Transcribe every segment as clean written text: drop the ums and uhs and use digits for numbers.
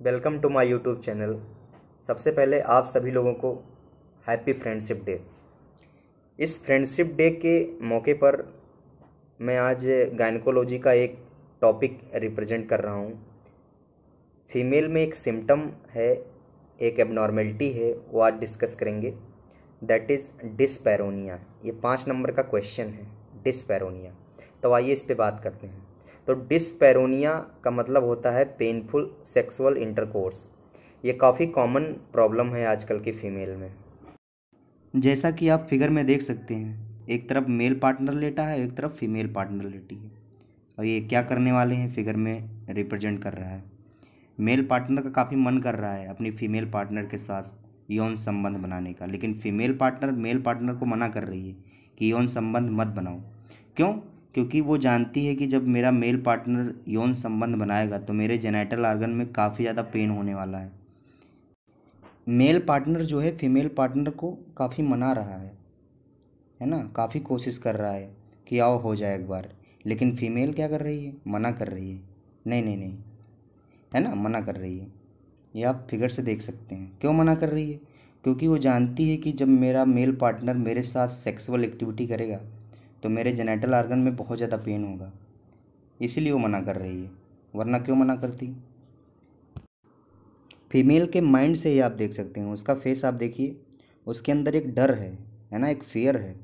Welcome to my YouTube channel. सबसे पहले आप सभी लोगों को हैप्पी फ्रेंडशिप डे। इस फ्रेंडशिप डे के मौके पर मैं आज गायनकोलॉजी का एक टॉपिक रिप्रेजेंट कर रहा हूँ। फीमेल में एक सिम्टम है, एक एबनॉर्मेलिटी है, वो आज डिस्कस करेंगे। That is dyspareunia. ये 5 नंबर का क्वेश्चन है, डिस्पैरोनिया। तो आइए इस पे बात करते हैं। तो डिस्पैरोनिया का मतलब होता है पेनफुल सेक्सुअल इंटरकोर्स। ये काफ़ी कॉमन प्रॉब्लम है आजकल की फीमेल में। जैसा कि आप फिगर में देख सकते हैं, एक तरफ मेल पार्टनर लेटा है, एक तरफ फीमेल पार्टनर लेटी है। और ये क्या करने वाले हैं फिगर में रिप्रेजेंट कर रहा है। मेल पार्टनर का काफ़ी मन कर रहा है अपनी फीमेल पार्टनर के साथ यौन संबंध बनाने का, लेकिन फीमेल पार्टनर मेल पार्टनर को मना कर रही है कि यौन संबंध मत बनाओ। क्यों? क्योंकि वो जानती है कि जब मेरा मेल पार्टनर यौन संबंध बनाएगा तो मेरे जेनिटल ऑर्गन में काफ़ी ज़्यादा पेन होने वाला है। मेल पार्टनर जो है फीमेल पार्टनर को काफ़ी मना रहा है ना, काफ़ी कोशिश कर रहा है कि आओ हो जाए एक बार, लेकिन फीमेल क्या कर रही है? मना कर रही है। नहीं नहीं नहीं, है ना, मना कर रही है। ये आप फिगर से देख सकते हैं। क्यों मना कर रही है? क्योंकि वो जानती है कि जब मेरा मेल पार्टनर मेरे साथ सेक्सुअल एक्टिविटी करेगा तो मेरे जेनिटल ऑर्गन में बहुत ज़्यादा पेन होगा, इसीलिए वो मना कर रही है। वरना क्यों मना करती? फीमेल के माइंड से ही आप देख सकते हैं, उसका फेस आप देखिए, उसके अंदर एक डर है ना, एक फियर है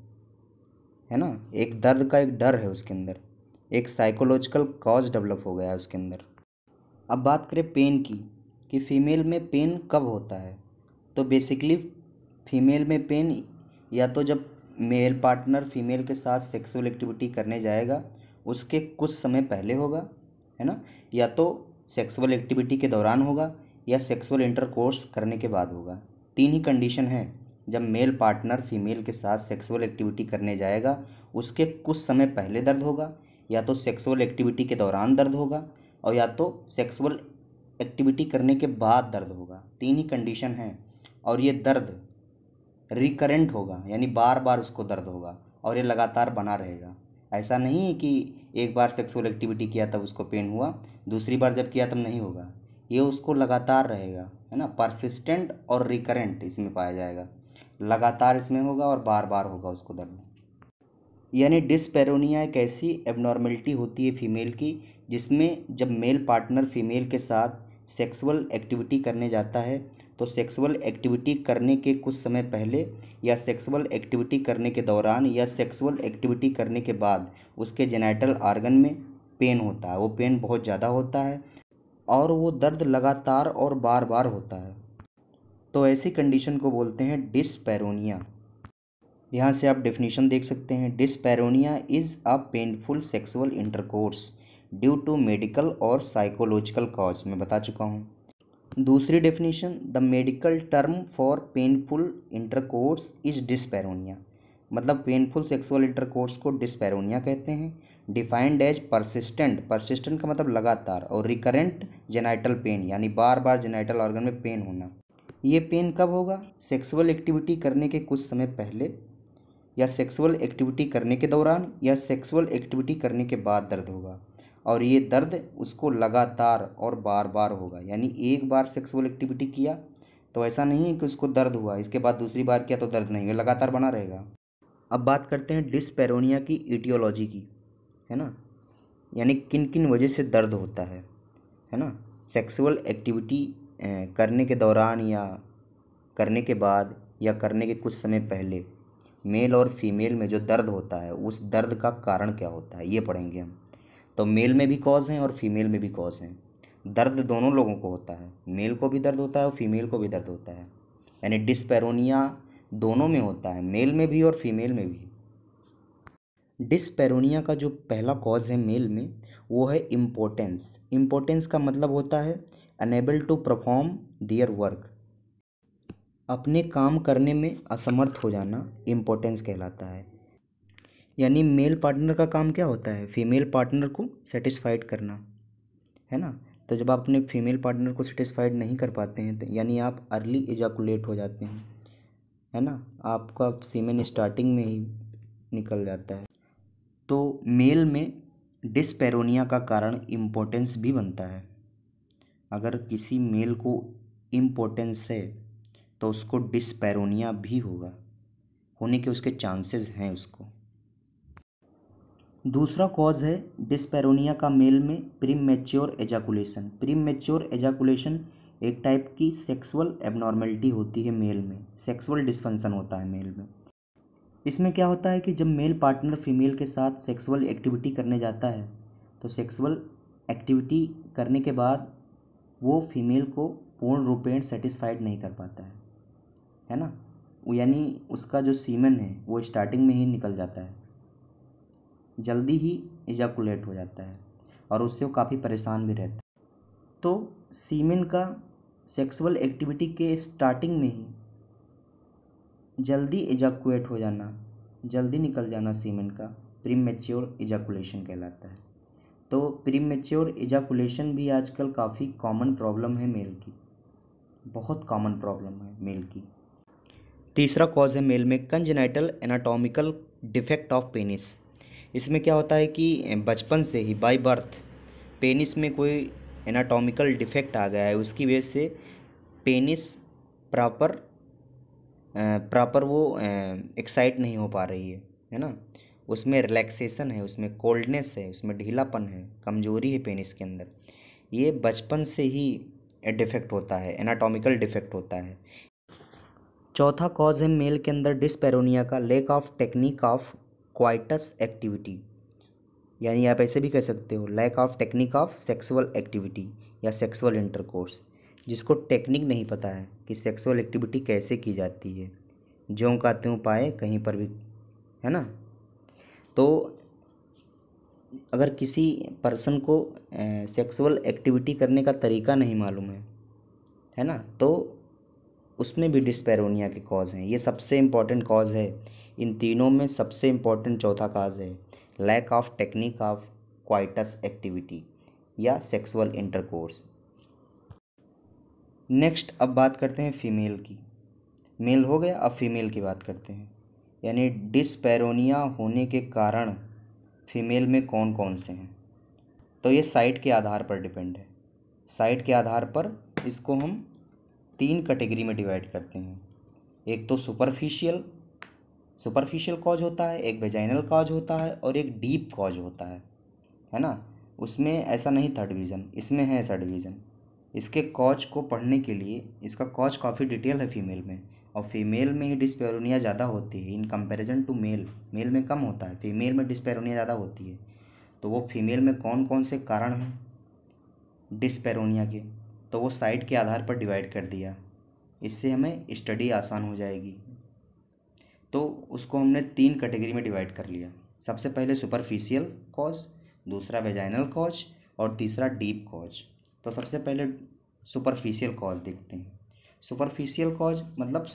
ना, एक दर्द का एक डर है उसके अंदर, एक साइकोलॉजिकल कॉज डेवलप हो गया है उसके अंदर। अब बात करें पेन की, कि फ़ीमेल में पेन कब होता है। तो बेसिकली फ़ीमेल में पेन या तो जब मेल पार्टनर फीमेल के साथ सेक्सुअल एक्टिविटी करने जाएगा उसके कुछ समय पहले होगा, है ना, या तो सेक्सुअल एक्टिविटी के दौरान होगा या सेक्सुअल इंटरकोर्स करने के बाद होगा। 3 ही कंडीशन है जब मेल पार्टनर फीमेल के साथ सेक्सुअल एक्टिविटी करने जाएगा उसके कुछ समय पहले दर्द होगा, या तो सेक्सुअल एक्टिविटी के दौरान दर्द होगा, और या तो सेक्सुअल एक्टिविटी करने के बाद दर्द होगा। 3 ही कंडीशन है। और ये दर्द रिकरेंट होगा, यानी बार बार उसको दर्द होगा और ये लगातार बना रहेगा। ऐसा नहीं है कि एक बार सेक्सुअल एक्टिविटी किया तब उसको पेन हुआ, दूसरी बार जब किया तब नहीं होगा। ये उसको लगातार रहेगा, है ना, परसिस्टेंट और रिकरेंट इसमें पाया जाएगा। लगातार इसमें होगा और बार बार होगा उसको दर्द। यानी डिस्पैरोनिया एक ऐसी एबनॉर्मेलिटी होती है फीमेल की जिसमें जब मेल पार्टनर फीमेल के साथ सेक्सुअल एक्टिविटी करने जाता है तो सेक्सुअल एक्टिविटी करने के कुछ समय पहले या सेक्सुअल एक्टिविटी करने के दौरान या सेक्सुअल एक्टिविटी करने के बाद उसके जेनिटल ऑर्गन में पेन होता है। वो पेन बहुत ज़्यादा होता है और वो दर्द लगातार और बार बार होता है। तो ऐसी कंडीशन को बोलते हैं डिस्पैरोनिया। यहाँ से आप डेफिनेशन देख सकते हैं। Dyspareunia is a painful sexual intercourse due to medical और साइकोलॉजिकल कॉज। मैं बता चुका हूँ। दूसरी definition, the medical term for painful intercourse is dyspareunia. मतलब पेनफुल सेक्सुअल इंटरकोर्स को डिस्पैरोनिया कहते हैं। डिफाइंड एज परसिस्टेंट, परसिस्टेंट का मतलब लगातार, और रिकरेंट जेनाइटल पेन, यानी बार बार जेनाइटल ऑर्गन में पेन होना। ये पेन कब होगा? सेक्सुअल एक्टिविटी करने के कुछ समय पहले या सेक्सुअल एक्टिविटी करने के दौरान या सेक्सुअल एक्टिविटी करने के बाद दर्द होगा। और ये दर्द उसको लगातार और बार बार होगा। यानी एक बार सेक्सुअल एक्टिविटी किया तो ऐसा नहीं है कि उसको दर्द हुआ, इसके बाद दूसरी बार किया तो दर्द नहीं, ये लगातार बना रहेगा। अब बात करते हैं डिस्पैरोनिया की इटियोलॉजी की, है ना, यानी किन किन वजह से दर्द होता है ना। सेक्सुअल एक्टिविटी करने के दौरान या करने के बाद या करने के कुछ समय पहले मेल और फीमेल में जो दर्द होता है उस दर्द का कारण क्या होता है ये पढ़ेंगे हम। तो मेल में भी कॉज हैं और फीमेल में भी कॉज हैं। दर्द दोनों लोगों को होता है, मेल को भी दर्द होता है और फीमेल को भी दर्द होता है। यानी डिस्पैरोनिया दोनों में होता है, मेल में भी और फीमेल में भी। डिस्पैरोनिया का जो पहला कॉज है मेल में वो है इम्पोर्टेंस। इम्पोर्टेंस का मतलब होता है unable to perform their work. अपने काम करने में असमर्थ हो जाना इम्पोर्टेंस कहलाता है। यानी मेल पार्टनर का काम क्या होता है? फीमेल पार्टनर को सेटिस्फाइड करना, है ना। तो जब आप अपने फीमेल पार्टनर को सेटिस्फाइड नहीं कर पाते हैं तो यानी आप अर्ली एजाकुलेट हो जाते हैं, है ना, आपका सीमेन स्टार्टिंग में ही निकल जाता है। तो मेल में डिस्पैरोनिया का कारण इम्पोर्टेंस भी बनता है। अगर किसी मेल को इम्पोर्टेंस है तो उसको डिस्पैरोनिया भी होगा, होने के उसके चांसेस हैं उसको। दूसरा कॉज है डिस्पैरोनिया का मेल में प्रीमैच्योर एजाकुलेशन। प्रीमैच्योर एजाकुलेशन एक टाइप की सेक्सुअल एबनॉर्मेलिटी होती है मेल में, सेक्सुअल डिस्फंक्शन होता है मेल में। इसमें क्या होता है कि जब मेल पार्टनर फीमेल के साथ सेक्सुअल एक्टिविटी करने जाता है तो सेक्सुअल एक्टिविटी करने के बाद वो फीमेल को पूर्ण रूपेण सेटिस्फाइड नहीं कर पाता है ना। वो यानी उसका जो सीमेन है वो स्टार्टिंग में ही निकल जाता है, जल्दी ही इजाकुलेट हो जाता है और उससे वो काफ़ी परेशान भी रहता है। तो सीमेन का सेक्सुअल एक्टिविटी के स्टार्टिंग में ही जल्दी इजाकुलेट हो जाना, जल्दी निकल जाना सीमेन का प्रीमैच्योर इजाकुलेशन कहलाता है। तो प्रीमैच्योर इजाकुलेशन भी आजकल काफ़ी कॉमन प्रॉब्लम है मेल की, बहुत कॉमन प्रॉब्लम है मेल की। तीसरा कॉज है मेल में congenital anatomical defect of penis. इसमें क्या होता है कि बचपन से ही बाय बर्थ पेनिस में कोई एनाटॉमिकल डिफेक्ट आ गया है, उसकी वजह से पेनिस प्रॉपर वो एक्साइट नहीं हो पा रही है ना। उसमें रिलैक्सेशन है, उसमें कोल्डनेस है, उसमें ढीलापन है, कमजोरी है पेनिस के अंदर। ये बचपन से ही डिफेक्ट होता है, एनाटॉमिकल डिफेक्ट होता है। चौथा कॉज है मेल के अंदर डिस्पैरोनिया का lack of technique of coitus activity, यानी आप ऐसे भी कह सकते हो lack of technique of sexual activity या सेक्सुअल इंटरकोर्स। जिसको टेक्निक नहीं पता है कि सेक्सुअल एक्टिविटी कैसे की जाती है, ज्यों का त्यों पाए कहीं पर भी, है ना। तो अगर किसी पर्सन को सेक्सुअल एक्टिविटी करने का तरीका नहीं मालूम है ना, तो उसमें भी डिस्पैरोनिया के कॉज हैं। ये सबसे इम्पॉर्टेंट कॉज है, इन तीनों में सबसे इम्पॉर्टेंट चौथा कॉज है lack of technique of coitus activity या सेक्सुअल इंटरकोर्स। नेक्स्ट अब बात करते हैं फीमेल की। मेल हो गया, अब फीमेल की बात करते हैं, यानी डिस्पैरोनिया होने के कारण फीमेल में कौन कौन से हैं। तो ये साइट के आधार पर डिपेंड है। साइट के आधार पर इसको हम 3 कैटेगरी में डिवाइड करते हैं। एक तो सुपरफिशियल कॉज होता है, एक वेजाइनल कॉज होता है और एक डीप कॉज होता है ना। उसमें ऐसा नहीं था डिवीज़न, इसमें है ऐसा डिवीज़न। इसके कॉज को पढ़ने के लिए इसका कॉज काफ़ी डिटेल है फीमेल में, और फीमेल में ही डिस्पैरोनिया ज़्यादा होती है in comparison to male. Male में कम होता है, फीमेल में डिस्पैरोनिया ज़्यादा होती है। तो वो फीमेल में कौन कौन से कारण हैं डिस्पैरोनिया के, तो वो साइट के आधार पर डिवाइड कर दिया, इससे हमें स्टडी आसान हो जाएगी। तो उसको हमने 3 कैटेगरी में डिवाइड कर लिया। सबसे पहले सुपरफिशियल कॉज, दूसरा वेजाइनल कॉज और तीसरा डीप कॉज। तो सबसे पहले सुपरफिशियल कॉज देखते हैं। सुपरफिशियल कॉज मतलब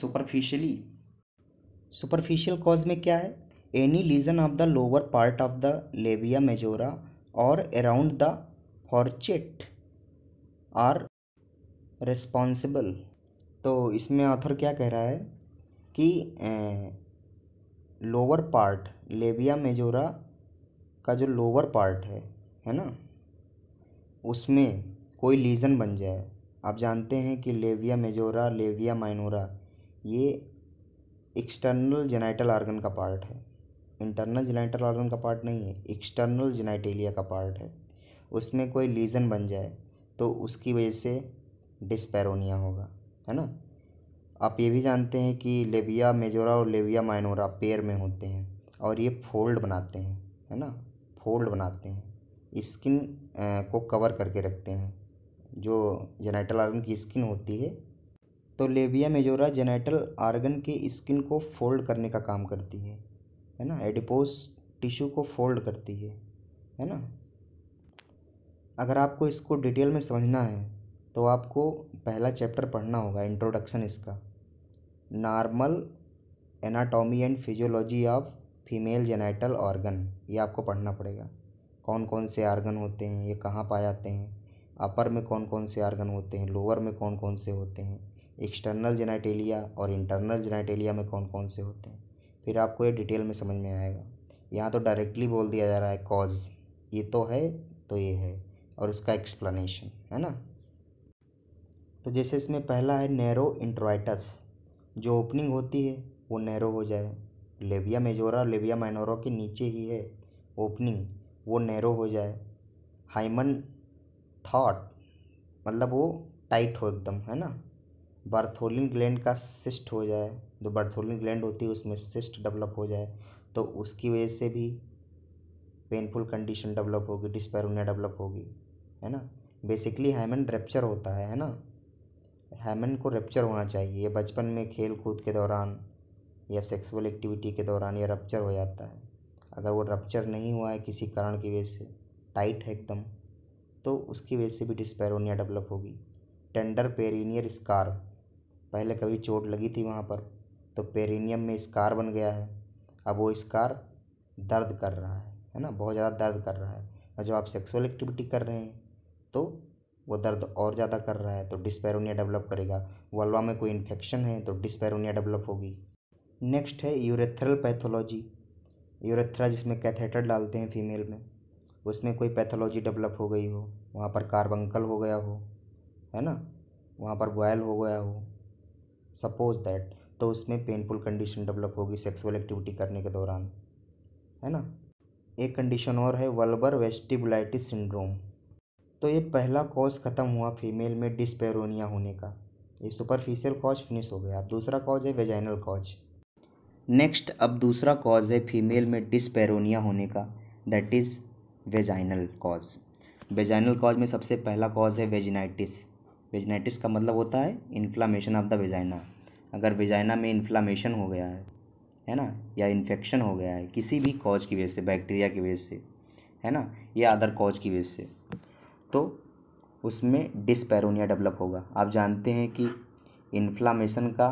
सुपरफिशियल कॉज में क्या है, any lesion of the lower part of the labia majora और around the fourchette are responsible. तो इसमें ऑथर क्या कह रहा है कि लोअर पार्ट लेविया मेजोरा का जो लोअर पार्ट है ना, उसमें कोई लीजन बन जाए। आप जानते हैं कि लेविया मेजोरा लेविया माइनोरा ये एक्सटर्नल जेनाइटल ऑर्गन का पार्ट है, इंटरनल जेनाइटल ऑर्गन का पार्ट नहीं है, एक्सटर्नल जेनाइटेलिया का पार्ट है। उसमें कोई लीजन बन जाए तो उसकी वजह से डिस्पैरोनिया होगा, है ना। आप ये भी जानते हैं कि लेविया मेजोरा और लेविया माइनोरा पेयर में होते हैं और ये फोल्ड बनाते हैं, है ना, फोल्ड बनाते हैं, स्किन को कवर करके रखते हैं। जो जेनाइटल ऑर्गन की स्किन होती है, तो लेविया मेजोरा जेनाइटल ऑर्गन के स्किन को फोल्ड करने का काम करती है ना, एडिपोस टिश्यू को फोल्ड करती है ना। अगर आपको इसको डिटेल में समझना है तो आपको पहला चैप्टर पढ़ना होगा, इंट्रोडक्शन इसका, normal anatomy and physiology of female genital organ. ये आपको पढ़ना पड़ेगा, कौन कौन से ऑर्गन होते हैं, ये कहाँ पाए जाते हैं, अपर में कौन कौन से ऑर्गन होते हैं, लोअर में कौन कौन से होते हैं, एक्सटर्नल जेनाइटेलिया और इंटरनल जेनाइटेलिया में कौन कौन से होते हैं। फिर आपको ये डिटेल में समझ में आएगा। यहाँ तो डायरेक्टली बोल दिया जा रहा है कॉज, ये तो है तो ये है, और उसका एक्सप्लेनेशन, है ना। तो जैसे इसमें पहला है नैरो इंट्रोइटस, जो ओपनिंग होती है वो नैरो हो जाए। लेविया मेजोरा लेविया माइनोरा के नीचे ही है ओपनिंग, वो नैरो हो जाए। हाइमन थॉट मतलब वो टाइट हो एकदम, है ना। बार्थोलिन ग्लैंड का सिस्ट हो जाए, जो बार्थोलिन ग्लैंड होती है उसमें सिस्ट डेवलप हो जाए, तो उसकी वजह से भी पेनफुल कंडीशन डेवलप होगी, डिस्पैरोनिया डेवलप होगी, है ना। बेसिकली हाइमन रैप्चर होता है ना। हाइमन को रैप्चर होना चाहिए, ये बचपन में खेल कूद के दौरान या सेक्सुअल एक्टिविटी के दौरान ये रप्चर हो जाता है। अगर वो रप्चर नहीं हुआ है किसी कारण की वजह से, टाइट है एकदम, तो उसकी वजह से भी डिस्पैरोनिया डेवलप होगी। टेंडर पेरिनियर स्कार, पहले कभी चोट लगी थी वहाँ पर, तो पेरिनियम में स्कार बन गया है, अब वो स्कार दर्द कर रहा है ना, बहुत ज़्यादा दर्द कर रहा है। और जब आप सेक्सुअल एक्टिविटी कर रहे हैं तो वो दर्द और ज़्यादा कर रहा है, तो डिस्पैरोनिया डेवलप करेगा। वल्वा में कोई इन्फेक्शन है तो डिस्पैरोनिया डेवलप होगी। नेक्स्ट है यूरेथ्रल पैथोलॉजी। यूरेथ्रा जिसमें कैथेटर डालते हैं फीमेल में, उसमें कोई पैथोलॉजी डेवलप हो गई हो, वहाँ पर कार्बंकल हो गया हो, है ना, वहाँ पर बॉयल हो गया हो, सपोज दैट, तो उसमें पेनफुल कंडीशन डेवलप होगी सेक्सुअल एक्टिविटी करने के दौरान, है ना। एक कंडीशन और है वल्बर वेस्टिबुलाइटिस सिंड्रोम। तो ये पहला कॉज ख़त्म हुआ फीमेल में डिस्पैरोनिया होने का, ये सुपरफिशियल कॉज फिनिश हो गया। अब दूसरा कॉज है वेजाइनल कॉज। नेक्स्ट अब दूसरा कॉज है फीमेल में डिस्पैरोनिया होने का, that is vaginal cause. Vaginal cause में सबसे पहला कॉज है वेजिनाइटिस। वेजिनाइटिस का मतलब होता है इन्फ्लामेशन ऑफ द वेजाइना। अगर वेजाइना में इन्फ्लामेशन हो गया है ना, या इन्फेक्शन हो गया है किसी भी कॉज की वजह से, बैक्टीरिया की वजह से, है ना, या अदर कॉज की वजह से, तो उसमें डिस्पैरोनिया डेवलप होगा। आप जानते हैं कि इन्फ्लामेशन का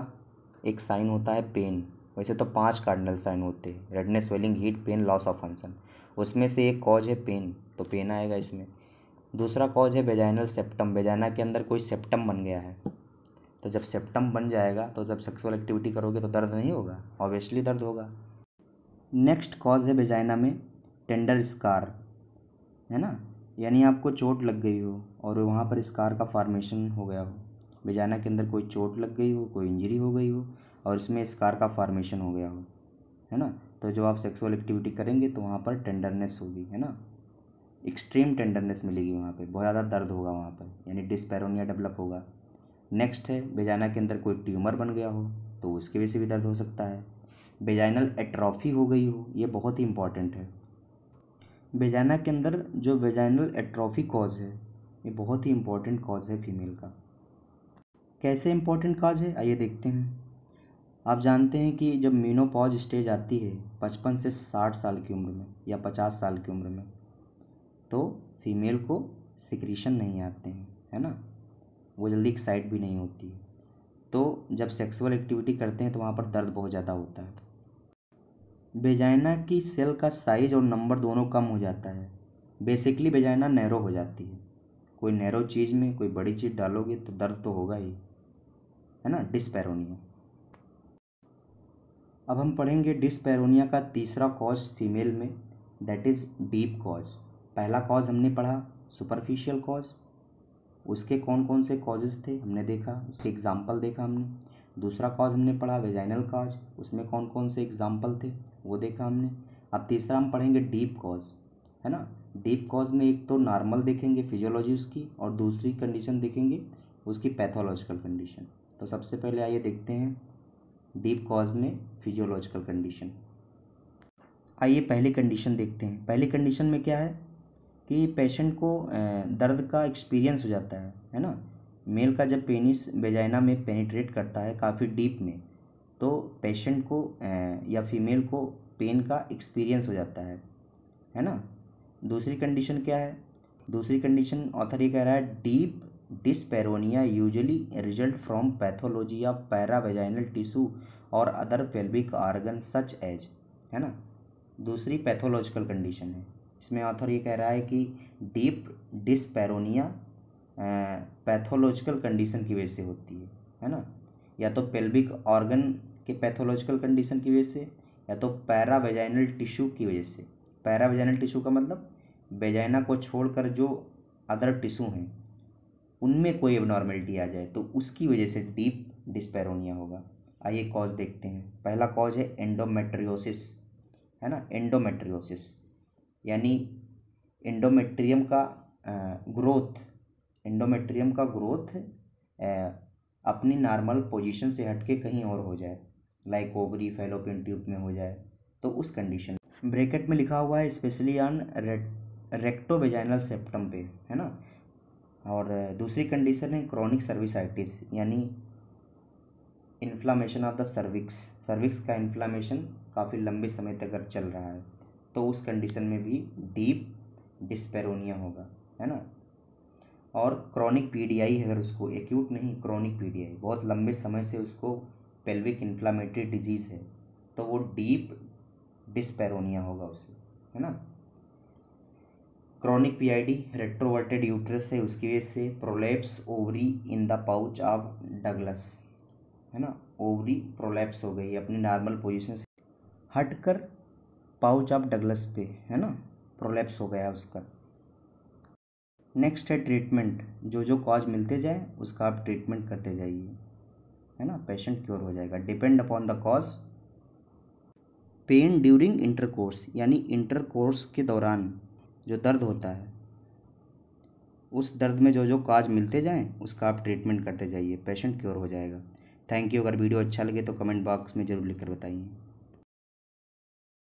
एक साइन होता है पेन। वैसे तो 5 कार्डिनल साइन होते हैं, redness, swelling, heat, pain, loss of function. उसमें से एक कॉज है पेन, तो पेन आएगा इसमें। दूसरा कॉज है वेजाइनल सेप्टम, वेजाइना के अंदर कोई सेप्टम बन गया है, तो जब सेप्टम बन जाएगा तो जब सेक्सुअल एक्टिविटी करोगे तो दर्द नहीं होगा, ऑब्वियसली दर्द होगा। नेक्स्ट कॉज है वेजाइना में टेंडर स्कार, है ना, यानी आपको चोट लग गई हो और वहाँ पर स्कार का फॉर्मेशन हो गया हो। वेजाइना के अंदर कोई चोट लग गई हो, कोई इंजरी हो गई हो और इसमें स्कार का फॉर्मेशन हो गया हो, है ना, तो जब आप सेक्सुअल एक्टिविटी करेंगे तो वहाँ पर टेंडरनेस होगी, है ना, एक्सट्रीम टेंडरनेस मिलेगी, वहाँ पे बहुत ज़्यादा दर्द होगा वहाँ पर, यानी डिस्पैरोनिया डेवलप होगा। नेक्स्ट है वेजाइना के अंदर कोई ट्यूमर बन गया हो तो उसकी वजह से भी दर्द हो सकता है। वेजाइनल एट्रोफी हो गई हो, ये बहुत ही इंपॉर्टेंट है। वेजाइना के अंदर जो वेजाइनल एट्रोफी कॉज है, ये बहुत ही इंपॉर्टेंट कॉज है फीमेल का। कैसे इंपॉर्टेंट कॉज है आइए देखते हैं। आप जानते हैं कि जब मीनोपॉज स्टेज आती है 55 से 60 साल की उम्र में या 50 साल की उम्र में, तो फीमेल को सिक्रीशन नहीं आते हैं, है ना, वो जल्दी एक्साइट भी नहीं होती है, तो जब सेक्सुअल एक्टिविटी करते हैं तो वहाँ पर दर्द बहुत ज़्यादा होता है। वेजाइना की सेल का साइज और नंबर दोनों कम हो जाता है। बेसिकली वेजाइना नैरो हो जाती है। कोई नैरो चीज़ में कोई बड़ी चीज़ डालोगे तो दर्द तो होगा ही, है ना, डिस्पैरोनिया। अब हम पढ़ेंगे डिस्पैरोनिया का तीसरा कॉज फीमेल में, दैट इज़ डीप कॉज। पहला कॉज हमने पढ़ा सुपरफिशियल कॉज, उसके कौन कौन से कॉजेज़ थे हमने देखा, उसके एग्जाम्पल देखा हमने। दूसरा कॉज हमने पढ़ा वेजाइनल कॉज, उसमें कौन कौन से एग्जाम्पल थे वो देखा हमने। अब तीसरा हम पढ़ेंगे डीप कॉज, है ना। डीप कॉज में एक तो नॉर्मल देखेंगे फिजियोलॉजी उसकी, और दूसरी कंडीशन देखेंगे उसकी पैथोलॉजिकल कंडीशन। तो सबसे पहले आइए देखते हैं डीप कॉज में फिजियोलॉजिकल कंडीशन। आइए पहली कंडीशन देखते हैं। पहली कंडीशन में क्या है कि पेशेंट को दर्द का एक्सपीरियंस हो जाता है ना। मेल का जब पेनिस वेजाइना में पेनिट्रेट करता है काफ़ी डीप में, तो पेशेंट को या फीमेल को पेन का एक्सपीरियंस हो जाता है ना। दूसरी कंडीशन क्या है, दूसरी कंडीशन ऑथर ये कह रहा है deep dyspareunia usually result from pathology of paravaginal tissue और other pelvic organ such as, है ना। दूसरी पैथोलॉजिकल कंडीशन है। इसमें ऑथर ये कह रहा है कि डीप डिस्पैरोनिया पैथोलॉजिकल कंडीशन की वजह से होती है ना, या तो पेल्विक ऑर्गन के पैथोलॉजिकल कंडीशन की वजह से, या तो पैरावेजाइनल टिश्यू की वजह से। पैरावेजाइनल टिश्यू का मतलब वेजाइना को छोड़कर जो अदर टिश्यू हैं उनमें कोई एबनॉर्मेलिटी आ जाए तो उसकी वजह से डीप डिस्पेरोनिया होगा। आइए कॉज देखते हैं। पहला कॉज है एंडोमेट्रियोसिस, है ना। एंडोमेट्रियोसिस यानी एंडोमेट्रियम का ग्रोथ, एंडोमेट्रियम का ग्रोथ अपनी नॉर्मल पोजीशन से हटके कहीं और हो जाए, लाइक ओवरी फैलोपियन ट्यूब में हो जाए, तो उस कंडीशन ब्रैकेट में लिखा हुआ है स्पेशली ऑन रेक्टोवेजाइनल सेप्टम पे, है ना। और दूसरी कंडीशन है क्रॉनिक सर्विसाइटिस यानी inflammation of the cervix, cervix का इन्फ्लामेशन काफ़ी लंबे समय तक अगर चल रहा है तो उस कंडीशन में भी डीप डिस्पेरोनिया होगा, है ना। और क्रॉनिक पीडीआई है, अगर उसको एक्यूट नहीं, क्रॉनिक पीडीआई बहुत लंबे समय से उसको पेल्विक इन्फ्लामेटरी डिजीज़ है तो वो डीप डिस्पेरोनिया होगा उससे, है ना। क्रॉनिक पीआईडी रेट्रोवर्टेड यूट्रस है, उसकी वजह से prolapse ovary in the pouch of Douglas, है ना। ओवरी प्रोलैप्स हो गई अपनी नॉर्मल पोजीशन से हटकर पाउच ऑफ डगलस पे, है ना, प्रोलैप्स हो गया उसका। नेक्स्ट है ट्रीटमेंट, जो जो कॉज मिलते जाए उसका आप ट्रीटमेंट करते जाइए, है ना, पेशेंट क्योर हो जाएगा। Depend upon the cause. Pen during intercourse यानी इंटरकोर्स के दौरान जो दर्द होता है, उस दर्द में जो जो कॉज मिलते जाएं उसका आप ट्रीटमेंट करते जाइए, पेशेंट क्योर हो जाएगा। Thank you. अगर वीडियो अच्छा लगे तो कमेंट बॉक्स में ज़रूर लिखकर बताइए।